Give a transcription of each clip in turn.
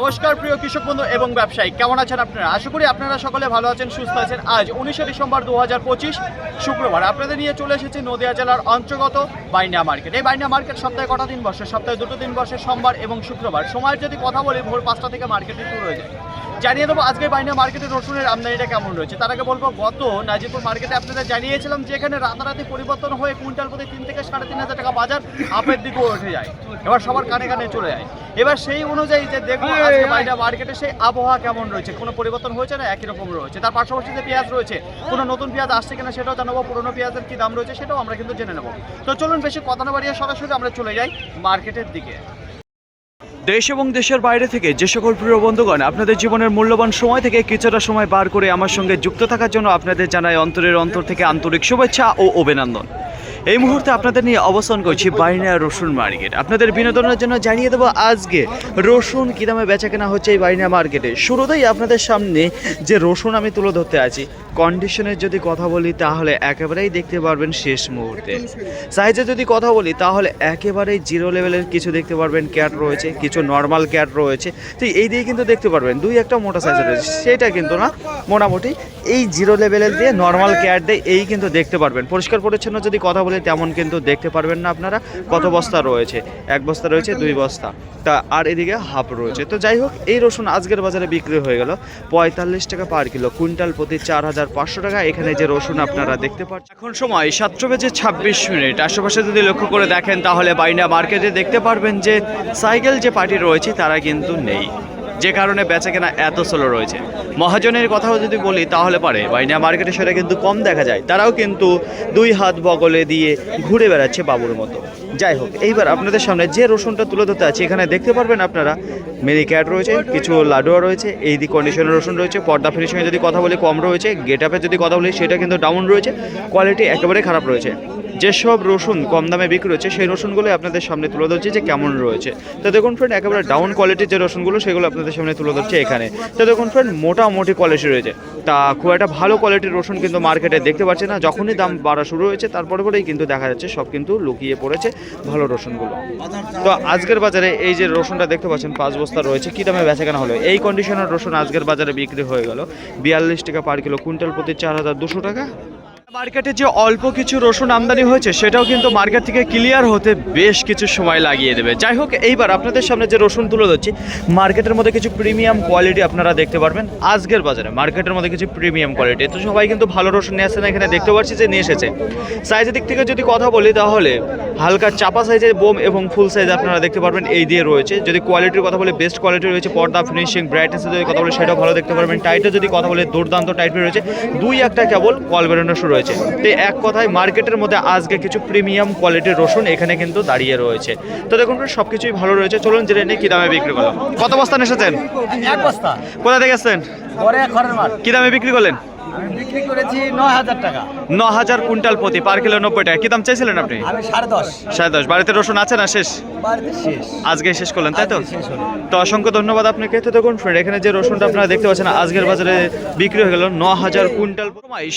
নমস্কার প্রিয় কৃষক বন্ধু এবং ব্যবসায়ী, কেমন আছেন আপনারা? আশা করি আপনারা সকলে ভালো আছেন, সুস্থ আছেন। আজ 19শে ডিসেম্বর 2025 শুক্রবার আপনাদের নিয়ে চলে এসেছি নদিয়া জেলার অন্তর্গত বাইনা মার্কেট। এই বাইনা মার্কেট সপ্তাহে কটা দিন বসে? সপ্তাহে দুটো দিন বসে, সোমবার এবং শুক্রবার। সময়ের যদি কথা বলি, ভোর 5টা থেকে মার্কেটে শুরু হয়ে যায়। জানিয়ে দেবো আজকে বাইনা মার্কেটে রসুনের আমদানিটা কেমন রয়েছে। তার আগে বলবো, গত নাজিরপুর মার্কেটে আপনাদের জানিয়েছিলাম যে এখানে রাতারাতি পরিবর্তন হয়ে কুইন্টাল প্রতি 3 থেকে 3,500 টাকা বাজার আপের দিকেও উঠে যায়। এবার সবার কানে কানে চলে যায়। এবার সেই অনুযায়ী যে দেখবো আজকে বাইনা মার্কেটে সেই আবহাওয়া কেমন রয়েছে, কোনো পরিবর্তন হয়েছে না একই রকম রয়েছে। তার পাশাপাশি যে পেঁয়াজ রয়েছে, কোনো নতুন পেঁয়াজ আসছে কিনা সেটাও জানাবো, পুরোনো পেঁয়াজের কী দাম রয়েছে সেটাও আমরা কিন্তু জেনে নেবো। তো চলুন বেশি কথা না বাড়িয়ে সরাসরি আমরা চলে যাই মার্কেটের দিকে। দেশ এবং দেশের বাইরে থেকে যে সকল প্রিয় বন্ধুগণ আপনাদের জীবনের মূল্যবান সময় থেকে কিছুটা সময় বার করে আমার সঙ্গে যুক্ত থাকার জন্য আপনাদের জানাই অন্তরের অন্তর থেকে আন্তরিক শুভেচ্ছা ও অভিনন্দন। এই মুহূর্তে আপনাদের নিয়ে অবস্থান করছি বাইনা রসুন মার্কেট। আপনাদের বিনোদনের জন্য জানিয়ে দেবো আজকে রসুন কী দামে বেচা কেনা হচ্ছে এই বাইনা মার্কেটে। শুরুতেই আপনাদের সামনে যে রসুন আমি তুলে ধরতে আছি, কন্ডিশনের যদি কথা বলি তাহলে একেবারেই দেখতে পারবেন শেষ মুহূর্তে। সাইজে যদি কথা বলি তাহলে একেবারেই জিরো লেভেলের কিছু দেখতে পারবেন, ক্যাট রয়েছে, কিছু নর্মাল ক্যাট রয়েছে। তো এই দিয়ে কিন্তু দেখতে পারবেন দুই একটা মোটা সাইজের রয়েছে, সেটা কিন্তু না, মোটামুটি এই জিরো লেভেলের দিয়ে নর্মাল ক্যাট দিয়ে এই কিন্তু দেখতে পারবেন। পরিষ্কার পরিচ্ছন্ন যদি কথা বলি তেমন কিন্তু দেখতে পারবেন না আপনারা। কত বস্তা রয়েছে? 1 বস্তা রয়েছে, 2 বস্তা, তা আর এদিকে হাফ রয়েছে। তো যাই হোক, এই রসুন আজকের বাজারে বিক্রি হয়ে গেল 45 টাকা পার কিলো, কুইন্টাল প্রতি 4,500 টাকা। এখানে যে রসুন আপনারা দেখতে পাচ্ছেন, এখন সময় 7:26। আশেপাশে যদি লক্ষ্য করে দেখেন তাহলে বাইনা মার্কেটে দেখতে পারবেন যে সাইকেল যে পার্টি রয়েছে তারা কিন্তু নেই, যে কারণে বেচা কেনা এত স্লো রয়েছে। মহাজনের কথাও যদি বলি তাহলে পারে বাইনা মার্কেটে সেটা কিন্তু কম দেখা যায়। তারাও কিন্তু 2 হাত বগলে দিয়ে ঘুরে বেড়াচ্ছে বাবুর মতো। যাই হোক, এইবার আপনাদের সামনে যে রসুনটা তুলে ধরতে আছে, এখানে দেখতে পারবেন আপনারা মিনি ক্যাট রয়েছে, কিছু লাডুয়া রয়েছে, এই দিক কন্ডিশনের রসুন রয়েছে। পর্দা ফিনিশিংয়ে যদি কথা বলি কম রয়েছে, গেট আপে যদি কথা বলি সেটা কিন্তু ডাউন রয়েছে, কোয়ালিটি একেবারে খারাপ রয়েছে। যেসব রসুন কম দামে বিক্রি হচ্ছে সেই রসুনগুলো আপনাদের সামনে তুলে ধরছে যে কেমন রয়েছে। তো দেখুন ফ্রেন্ড, একেবারে ডাউন কোয়ালিটির যে রসুনগুলো সেগুলো আপনাদের সামনে তুলে ধরছে এখানে। তো দেখুন ফ্রেন্ড, মোটামুটি কোয়ালিটি রয়েছে, তা খুব একটা ভালো কোয়ালিটির রসুন কিন্তু মার্কেটে দেখতে পাচ্ছি না। যখনই দাম বাড়া শুরু হয়েছে তারপরে পরেই কিন্তু দেখা যাচ্ছে সব কিন্তু লুকিয়ে পড়েছে ভালো রসুনগুলো। তো আজকের বাজারে এই যে রসুনটা দেখতে পাচ্ছেন 5 বস্তা রয়েছে, কী দামে বেচা কেনা হলো? এই কন্ডিশনের রসুন আজকের বাজারে বিক্রি হয়ে গেল 42 টাকা পার কিলো, কুইন্টাল প্রতি 4,200 টাকা। মার্কেটে যে অল্প কিছু রসুন আমদানি হয়েছে সেটাও কিন্তু মার্কেট থেকে ক্লিয়ার হতে বেশ কিছু সময় লাগিয়ে দেবে। যাই হোক, এইবার আপনাদের সামনে যে রসুন তুলে ধরছি মার্কেটের মধ্যে কিছু প্রিমিয়াম কোয়ালিটি আপনারা দেখতে পারবেন আজকের বাজারে। মার্কেটের মধ্যে কিছু প্রিমিয়াম কোয়ালিটি, তো সবাই কিন্তু ভালো রসুন নিয়ে আসছে না, এখানে দেখতে পাচ্ছি যে নিয়ে এসেছে। সাইজের দিক থেকে যদি কথা বলি তাহলে হালকা চাপা সাইজের বোম এবং ফুল সাইজ আপনারা দেখতে পারবেন এই দিয়ে রয়েছে। যদি কোয়ালিটির কথা বলি বেস্ট কোয়ালিটি রয়েছে, পর্দা ফিনিশিং ব্রাইটনেসের যদি কথা বলি সেটাও ভালো দেখতে পারবেন। টাইটে যদি কথা বলি দুর্দান্ত টাইট রয়েছে, 2 একটা কেবল কল বেরোনো শুরু হয়েছে। তো এক কথায় মার্কেটের মধ্যে আজকে কিছু প্রিমিয়াম কোয়ালিটির রসুন এখানে কিন্তু দাঁড়িয়ে রয়েছে। তো দেখুন সব কিছুই ভালো রয়েছে। চলুন জেনে নিই কী দামে বিক্রি করলাম। কত বস্তা এসেছেন? 1 বস্তা। কোথা থেকে এসেছেন? কী দামে বিক্রি করলেন? বিক্রি করেছি 9,000 টাকা। 9,000 কুইন্টাল প্রতি, পার কিলো 90 টাকা। কী দাম চাইছিলেন আপনি? আমি 10.5। 10.5। বাড়িতে রসুন আছে না শেষ? বাড়িতে শেষ। আজকে শেষ করলেন তাই তো? আজকে শেষ হলো। তো অসংখ্য ধন্যবাদ আপনাকে। তো দেখুন ফ্রেন্ড, এখানে যে রসুনটা আপনারা দেখতে পাচ্ছেন আজকের বাজারে বিক্রি হয়ে গেল 9,000 কুইন্টাল।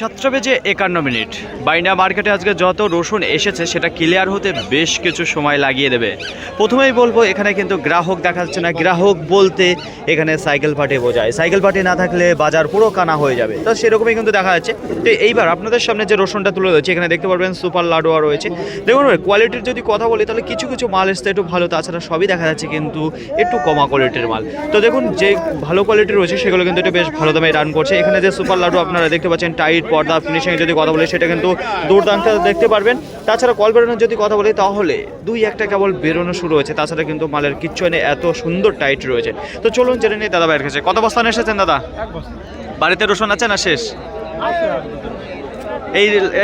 7:51। বাইনা মার্কেটে আজকে যত রসুন এসেছে সেটা ক্লিয়ার হতে বেশ কিছু সময় লাগিয়ে দেবে। প্রথমেই বলবো এখানে কিন্তু গ্রাহক দেখা যাচ্ছে না। গ্রাহক বলতে এখানে সাইকেল পার্টি বোঝায়, সাইকেল পার্টি না থাকলে বাজার পুরো কানা হয়ে যাবে। তো সেরকমই কিন্তু দেখা যাচ্ছে। তো এইবার আপনাদের সামনে যে রসুনটা তুলে ধরছি এখানে দেখতে পারবেন সুপার লাডুয়া রয়েছে। দেখুন কোয়ালিটির যদি কথা বলি তাহলে কিছু কিছু মাল এসছে একটু ভালো, তাছাড়া সবই দেখা যাচ্ছে কিন্তু একটু কমা কোয়ালিটির মাল। তো দেখুন যে ভালো কোয়ালিটি রয়েছে সেগুলো কিন্তু একটু বেশ ভালো দামে রান করছে। এখানে যে সুপার লাডু আপনারা দেখতে পাচ্ছেন টাইট পর্দা ফিনিশিং যদি কথা বলি সেটা কিন্তু দুর্দান্ত দেখতে পারবেন। তাছাড়া কল বেরোনোর যদি কথা বলি তাহলে 2 একটা কেবল বেরোনো শুরু হয়েছে, তাছাড়া কিন্তু মালের কিচ্ছু নেই, এত সুন্দর টাইট রয়েছে। তো চলুন জেনে নিই দাদা বাইরের কাছে। কত বস্তা এসেছেন দাদা? 1 বস্তা। বাড়িতে রসুন আছে না শেষ?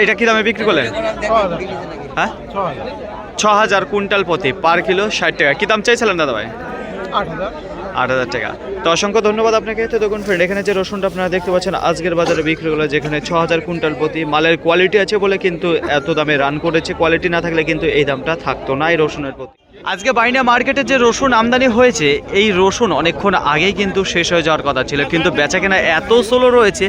এইটা কী দামে বিক্রি করলেন? হ্যাঁ, 6,000 কুইন্টাল প্রতি, পার কিলো 60 টাকা। কী দাম চাইছিলেন দাদা ভাই? 8,000 টাকা। তো অসংখ্য ধন্যবাদ আপনাকে। তো দেখুন ফ্রেন্ড, এখানে যে রসুনটা আপনারা দেখতে পাচ্ছেন আজকের বাজারে বিক্রি হলো যেখানে 6,000 কুইন্টাল প্রতি। মালের কোয়ালিটি আছে বলে কিন্তু এত দামে রান করেছে, কোয়ালিটি না থাকলে কিন্তু এই দামটা থাকতো না এই রসুনের প্রতি। আজকে বাইনা মার্কেটে যে রসুন আমদানি হয়েছে এই রসুন অনেকক্ষণ আগেই কিন্তু শেষ হয়ে যাওয়ার কথা ছিল, কিন্তু বেচাকেনা এত স্লো রয়েছে।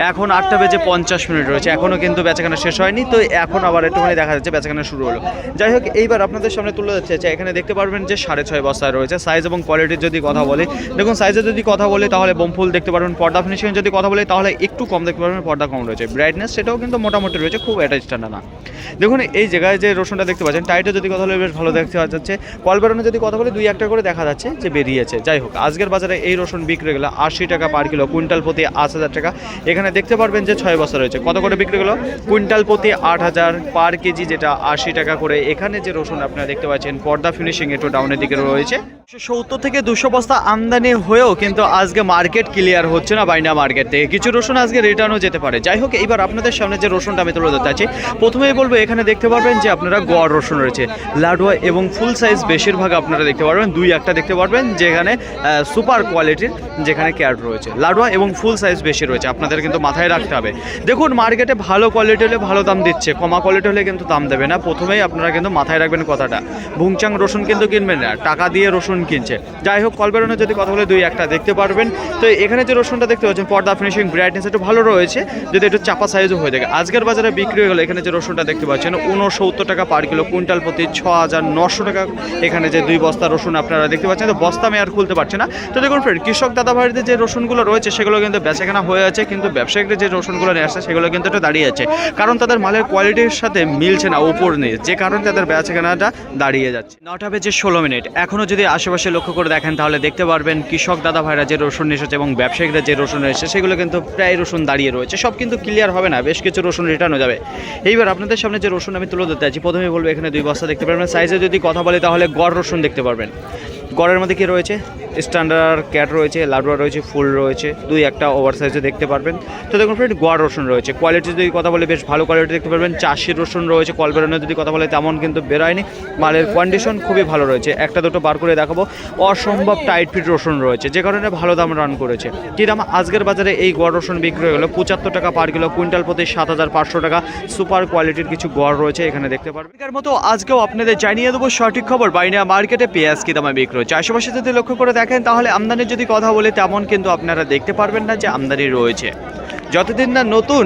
এখন 8:50 রয়েছে, এখনও কিন্তু বেচাকেনা শেষ হয়নি। তো এখন আবার একটুখানি দেখা যাচ্ছে বেচাকেনা শুরু হলো। যাই হোক, এইবার আপনাদের সামনে তুলে যাচ্ছে এখানে দেখতে পারবেন যে 6.5 বস্তায় রয়েছে। সাইজ এবং কোয়ালিটির যদি কথা বলি, দেখুন সাইজে যদি কথা বলি তাহলে বোমফুল দেখতে পারবেন। পর্দা ফিনিশিং যদি কথা বলি তাহলে একটু কম দেখতে পারবেন, পর্দা কম রয়েছে। ব্রাইটনেস সেটাও কিন্তু মোটামুটি রয়েছে, খুব একটা স্ট্যান্ডার্ড না। দেখুন এই জায়গায় যে রসুনটা দেখতে পাচ্ছেন, টাইটে যদি কথা বলে বেশ ভালো দেখতে যাচ্ছে। কল বেরোনো যদি কথা বলি 2-1টা করে দেখা যাচ্ছে যে বেরিয়েছে। যাই হোক, আজকের বাজারে এই রসুন বিক্রি গেলো 80 টাকা পার কিলো, কুইন্টাল প্রতি 8,000 টাকা। এখানে দেখতে পারবেন যে 6 বস্তা রয়েছে। কত করে বিক্রি গেলো? কুইন্টাল প্রতি 8,000 পার কেজি, যেটা 80 টাকা করে। এখানে যে রসুন আপনারা দেখতে পাচ্ছেন পর্দা ফিনিশিং একটু ডাউনের দিকে রয়েছে। 70 থেকে 200 বস্তা আমদানি হয়েও কিন্তু আজকে মার্কেট ক্লিয়ার হচ্ছে না বাইনা মার্কেট থেকে। কিছু রসুন আজকে রিটার্নও যেতে পারে। যাই হোক, এইবার আপনাদের সামনে যে রসুনটা আমি তুলে ধরতে আছি, প্রথমেই বলবো এখানে দেখতে পারবেন যে আপনারা গড় রসুন রয়েছে, লাডুয়া এবং ফুল সাইজ বেশিরভাগ আপনারা দেখতে পারবেন। 2-1টা দেখতে পারবেন যেখানে সুপার কোয়ালিটির যেখানে ক্যারেট রয়েছে। লাডুয়া এবং ফুল সাইজ বেশি রয়েছে, আপনাদের কিন্তু মাথায় রাখতে হবে। দেখুন মার্কেটে ভালো কোয়ালিটি হলে ভালো দাম দিচ্ছে, কমা কোয়ালিটি হলে কিন্তু দাম দেবে না। প্রথমেই আপনারা কিন্তু মাথায় রাখবেন কথাটা। ভুংচাং রসুন কিন্তু কিনবেন না, টাকা দিয়ে রসুন কিনছে। যাই হোক, কল বেরোনো যদি কথা বলে 2-1টা দেখতে পারবেন। তো এখানে যে রসুনটা দেখতে পাচ্ছেন পর্দা ফিনিশিং ব্রাইটনেস একটু ভালো রয়েছে, যদি একটু চাপা সাইজও হয়ে থাকে। আজকের বাজারে বিক্রি হয়ে গেলো এখানে যে রসুনটা দেখতে পাচ্ছেন 69 টাকা পার কিলো, কুইন্টাল প্রতি 6,900 টাকা। এখানে যে 2 বস্তা রসুন আপনারা দেখতে পাচ্ছেন, তো বস্তা আমি আর খুলতে পারছি না। তো দেখুন ফ্রেন্ড, কৃষক দাদা ভাইদের যে রসুনগুলো রয়েছে সেগুলো কিন্তু বেচাকেনা হয়ে আছে, কিন্তু ব্যবসায়িকদের যে রসুনগুলো নিয়ে আসছে সেগুলো কিন্তু একটু দাঁড়িয়ে আছে, কারণ তাদের মালের কোয়ালিটির সাথে মিলছে না, উপর নিয়ে, যে কারণে তাদের বেচাকেনাটা দাঁড়িয়ে যাচ্ছে। 9:16 এখনও যদি আশেপাশে লক্ষ্য করে দেখেন তাহলে দেখতে পারবেন কৃষক দাদা ভাইরা যে রসুন এসেছে এবং ব্যবসায়িকরা যে রসুন এসেছে সেগুলো কিন্তু প্রায় রসুন দাঁড়িয়ে রয়েছে। সব কিন্তু ক্লিয়ার হবে না, বেশ কিছু রসুন রিটার্ন হয়ে যাবে। এইবার আপনাদের সামনে যে রসুন আমি তুলে ধরতে আছি, প্রথমে বলবো এখানে 2 বস্তা দেখতে পারবেন। সাইজে যদি কথা বলি তাহলে গড় রসুন দেখতে পারবেন। গড়ের মধ্যে কি রয়েছে? স্ট্যান্ডার্ড ক্যাট রয়েছে, লাডুয়া রয়েছে, ফুল রয়েছে, 2-1টা ওভার সাইজে দেখতে পারবেন। তো দেখুন ফ্রেন্ড, গড় রসুন রয়েছে। কোয়ালিটি যদি কথা বলে বেশ ভালো কোয়ালিটি দেখতে পারবেন। চাষির রসুন রয়েছে। কল বেরোনো যদি কথা বলে তেমন কিন্তু বেরোয়নি, মালের কন্ডিশন খুবই ভালো রয়েছে। 1টা-2টো বার করে দেখাবো। অসম্ভব টাইট ফিট রসুন রয়েছে, যে কারণে ভালো দাম রান করেছে। কি দাম আজকের বাজারে এই গড় রসুন বিক্রি হয়ে গেলো 75 টাকা পার কিলো, কুইন্টাল প্রতি 7,500 টাকা। সুপার কোয়ালিটির কিছু গড় রয়েছে এখানে দেখতে পারবেন। এর মতো আজকেও আপনাদের জানিয়ে দেবো সঠিক খবর বাইনা মার্কেটে পেঁয়াজ কি দামে বিক্রি হচ্ছে। আশেপাশে যদি লক্ষ্য করে দেখেন তাহলে আমদানির যদি কথা বলে তেমন কিন্তু আপনারা দেখতে পারবেন না যে আমদানি রয়েছে। যতদিন না নতুন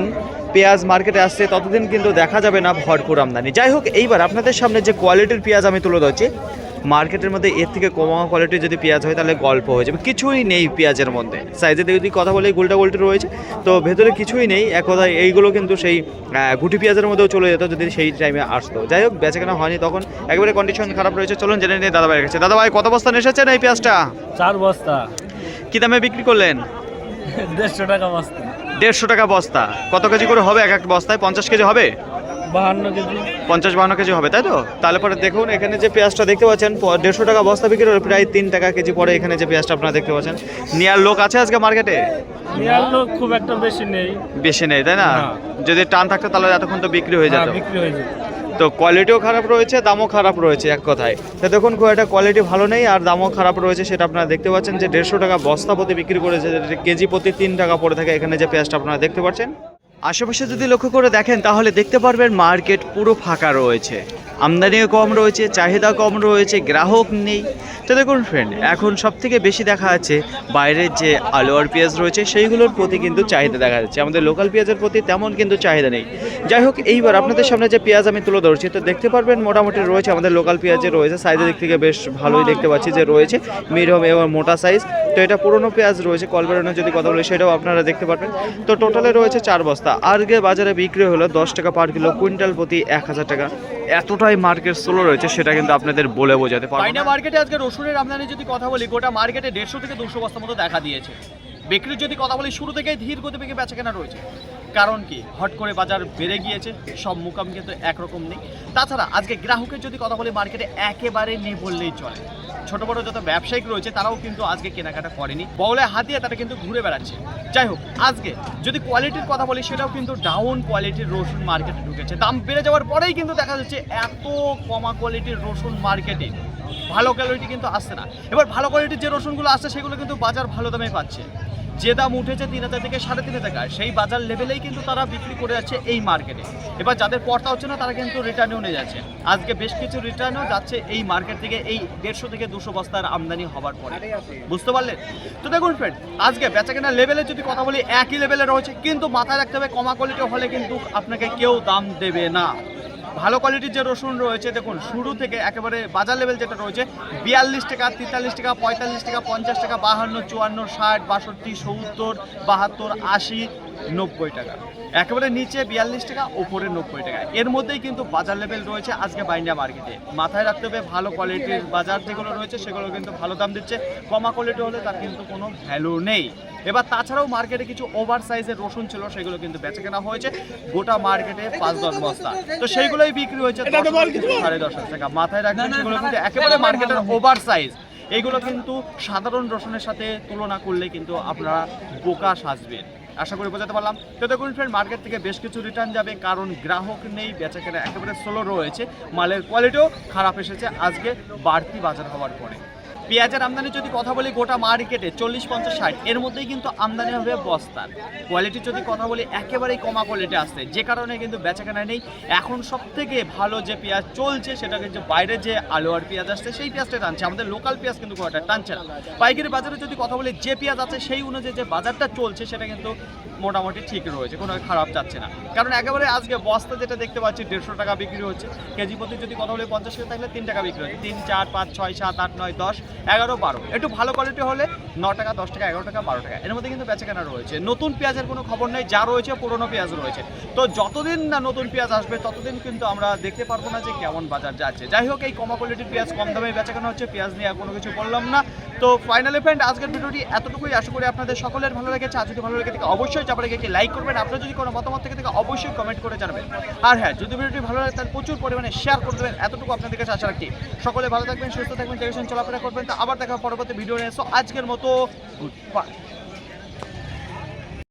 পেঁয়াজ মার্কেটে আসছে ততদিন কিন্তু দেখা যাবে না ভরপুর আমদানি। যাই হোক, এইবার আপনাদের সামনে যে কোয়ালিটির পেঁয়াজ আমি তুলে ধরছি, মার্কেটের মধ্যে এর থেকে কমা কোয়ালিটির যদি পেঁয়াজ হয় তাহলে গল্প হয়ে যাবে। কিছুই নেই পেঁয়াজের মধ্যে। সাইজে যদি কথা বলে গোলটা গোলটি রয়েছে, তো ভেতরে কিছুই নেই। এক কথায় এইগুলো কিন্তু সেই গুটি পেঁয়াজের মধ্যেও চলে যেত যদি সেই টাইমে আসতো। যাই হোক, বেচাকেনা হয়নি তখন, একেবারে কন্ডিশন খারাপ রয়েছে। চলুন জেনে নিই দাদা ভাইয়ের কাছে। দাদা ভাই, কত বস্তা এসেছেন এই পেঁয়াজটা? 4 বস্তা। কি দামে বিক্রি করলেন? 150 টাকা বস্তা। 150 টাকা বস্তা। কত কেজি করে হবে এক একটা বস্তায়? 50 কেজি হবে? 52 কেজি। 50-52 কেজি হবে, তাই তো? তাহলে পরে দেখুন এখানে যে পেঁয়াজটা দেখতে পাচ্ছেন 150 টাকা বস্তা বিক্রি হলো, প্রায় 3 টাকা কেজি পরে। এখানে যে পেঁয়াজটা আপনারা দেখতে পাচ্ছেন, নেওয়ার লোক আছে আজকে মার্কেটে? নেওয়ার লোক খুব একটা বেশি নেই। বেশি নেই, তাই না? যদি টান থাকতো তাহলে এতক্ষণ তো বিক্রি হয়ে যেত। বিক্রি হয়ে যেত। তো কোয়ালিটিও খারাপ রয়েছে, দামও খারাপ রয়েছে, এক কথায়। তো দেখুন খুব একটা কোয়ালিটি ভালো নেই আর দামও খারাপ রয়েছে, সেটা আপনারা দেখতে পাচ্ছেন যে 150 টাকা বস্তা প্রতি বিক্রি করেছে, কেজি প্রতি 3 টাকা পড়ে থাকে। এখানে যে পেঁয়াজটা আপনারা দেখতে পাচ্ছেন, আশেপাশে যদি লক্ষ্য করে দেখেন তাহলে দেখতে পারবেন মার্কেট পুরো ফাঁকা রয়েছে। আমদানিও কম রয়েছে, চাহিদা কম রয়েছে, গ্রাহক নেই। তো দেখুন ফ্রেন্ড, এখন সব থেকে বেশি দেখা যাচ্ছে বাইরের যে আলোয়ার পেঁয়াজ রয়েছে সেইগুলোর প্রতি কিন্তু চাহিদা দেখা যাচ্ছে। আমাদের লোকাল পেঁয়াজের প্রতি তেমন কিন্তু চাহিদা নেই। যাই হোক, এইবার আপনাদের সামনে যে পেঁয়াজ আমি তুলে ধরছি, তো দেখতে পারবেন মোটামুটি রয়েছে আমাদের লোকাল পেঁয়াজে রয়েছে। সাইজের দিক থেকে বেশ ভালোই দেখতে পাচ্ছি যে রয়েছে মিডিয়াম এবং মোটা সাইজ। তো এটা পুরনো পেঁয়াজ রয়েছে। কল বেরোনো যদি কথা বলি সেটাও আপনারা দেখতে পারবেন। তো টোটালে রয়েছে 4 বস্তা। আজকে বাজারে বিক্রি হলো 10 টাকা পার কিলো, কুইন্টাল প্রতি 1000 টাকা। এতটাই মার্কেট স্লো রয়েছে সেটা কিন্তু আপনাদের বলে বোঝাতে পারবো না। বাইনা মার্কেটে আজকে রসুনের আমদানি যদি কথা বলি, গোটা মার্কেটে 150 থেকে 200 বস্তার মতো দেখা দিয়েছে। বিক্রির যদি কথা বলি, শুরু থেকেই ধীর গতিবেগে বেচাকেনা রয়েছে। কারণ কি, হট করে বাজার বেড়ে গিয়েছে, সব মুকাম কিন্তু একরকম নেই। তাছাড়া আজকে গ্রাহকের যদি কথা বলি, মার্কেটে একেবারে নেই বললেই চলে। ছোট বড় যত ব্যবসায়িক রয়েছে তারাও কিন্তু আজকে কেনাকাটা করেনি, বলে হাতিয়ে তারা কিন্তু ঘুরে বেড়াচ্ছে। যাই হোক, আজকে যদি কোয়ালিটির কথা বলি, সেটাও কিন্তু ডাউন কোয়ালিটির রসুন মার্কেটে ঢুকেছে। দাম বেড়ে যাওয়ার পরেই কিন্তু দেখা যাচ্ছে এত কমা কোয়ালিটির রসুন মার্কেটে, ভালো কোয়ালিটি কিন্তু আসছে না। এবার ভালো কোয়ালিটির যে রসুনগুলো আসছে সেগুলো কিন্তু বাজার ভালো দামে পাচ্ছে। যে দাম উঠেছে 3,000 থেকে 3,500 টাকা, সেই বাজার লেভেলেই কিন্তু তারা বিক্রি করে যাচ্ছে এই মার্কেটে। এবার যাদের পড়তা হচ্ছে না তারা কিন্তু রিটার্নেও নিয়ে যাচ্ছে। আজকে বেশ কিছু রিটার্নও যাচ্ছে এই মার্কেট থেকে, এই 150 থেকে 200 বস্তার আমদানি হবার পরে। বুঝতে পারলেন? তো দেখুন ফ্রেন্ড, আজকে বেচাকেনা লেভেলে যদি কথা বলি একই লেভেলে রয়েছে, কিন্তু মাথায় রাখতে হবে কমা কোয়ালিটি হলে কিন্তু আপনাকে কেউ দাম দেবে না। ভালো কোয়ালিটির যে রসুন রয়েছে দেখুন, শুরু থেকে একেবারে বাজার লেভেল যেটা রয়েছে 42 টাকা, 43 টাকা, 45 টাকা, 50 টাকা, 52, 54, 60, 62, 70, 72, 80, 90 টাকা। একেবারে নিচে 42 টাকা, ওপরে 90 টাকা। এর মধ্যেই কিন্তু বাজার লেভেল রয়েছে আজকে বাইন্ডা মার্কেটে। মাথায় রাখতে হবে ভালো কোয়ালিটির বাজার যেগুলো রয়েছে সেগুলো কিন্তু ভালো দাম দিচ্ছে, কমা কোয়ালিটি হলে তার কিন্তু কোনো ভ্যালু নেই। এবার তাছাড়াও মার্কেটে কিছু ওভার সাইজের রসুন ছিল, সেগুলো কিন্তু বেচে কেনা হয়েছে গোটা মার্কেটে 5-10 বস্তা। তো সেইগুলোই বিক্রি হয়েছে 10,000-10,500 টাকা। মাথায় রাখবেন সেগুলো কিন্তু একেবারে মার্কেটের ওভার সাইজ। এইগুলো কিন্তু সাধারণ রসুনের সাথে তুলনা করলে কিন্তু আপনারা বোকা সাজবেন। আশা করি বোঝাতে পারলাম। তো দেখুন ফ্রেন্ড, মার্কেট থেকে বেশ কিছু রিটার্ন যাবে, কারণ গ্রাহক নেই, বেচাকেনা একেবারে স্লো রয়েছে, মালের কোয়ালিটিও খারাপ এসেছে আজকে বাড়তি বাজার হওয়ার পরে। পেঁয়াজের আমদানি যদি কথা বলি গোটা মার্কেটে 40, 50, 60 এর মধ্যেই কিন্তু আমদানি হবে বস্তার। কোয়ালিটি যদি কথা বলি একেবারেই কমা কোয়ালিটি আসছে, যে কারণে কিন্তু বেচাকেনা নেই। এখন সব থেকে ভালো যে পেঁয়াজ চলছে সেটা কিন্তু বাইরে যে আলোয়ার পেঁয়াজ আসছে সেই পেঁয়াজটা টানছে, আমাদের লোকাল পেঁয়াজ কিন্তু কোয়াটা টানছে না। পাইকারি বাজারে যদি কথা বলি যে পেঁয়াজ আছে সেই অনুযায়ী যে বাজারটা চলছে সেটা কিন্তু মোটামুটি ঠিক রয়েছে, কোনো খারাপ যাচ্ছে না। কারণ একেবারে আজকে বস্তা যেটা দেখতে পাচ্ছি 150 টাকা বিক্রি হচ্ছে, কেজি প্রতি যদি কথা বলি 50 কেজি থাকলে 3 টাকা বিক্রি হচ্ছে, 3, 4, 5, 6, 7, 8, 9, 10, 11, 12। একটু ভালো কোয়ালিটি হলে 9 টাকা, 10 টাকা, 11 টাকা, 12 টাকা এর মধ্যে কিন্তু বেচাকেনা রয়েছে। নতুন পেঁয়াজের কোনো খবর নেই, যা রয়েছে পুরনো পেঁয়াজ রয়েছে। তো যতদিন না নতুন পেঁয়াজ আসবে ততদিন কিন্তু আমরা দেখতে পারবো না যে কেমন বাজার যাচ্ছে। যাই হোক, এই কমা কোয়ালিটির পেঁয়াজ কম দামে বেচাকেনা হচ্ছে, পেঁয়াজ নিয়ে কোনো কিছু বললাম না। তো ফাইনালি ফ্রেন্ড, আজকের ভিডিওটি এতটুকুই। আশা করি আপনাদের সকলের ভালো লেগেছে। আর যদি ভালো লেগে থাকে অবশ্যই চাপড়ে গিয়ে লাইক করবেন। আপনারা যদি কোনো মতামত থেকে অবশ্যই কমেন্ট করে জানাবেন। আর হ্যাঁ, যদি ভিডিওটি ভালো লাগে তাহলে প্রচুর পরিমাণে শেয়ার করে দেবেন। এতটুকু আপনাদের কাছে আশা রাখছি। সকলে ভালো থাকবেন, সুস্থ থাকবেন, টেনশন চলাফেরা করবেন। তো আবার দেখা পরবর্তী ভিডিও নিয়ে। সো আজকের মতো গুড বাই।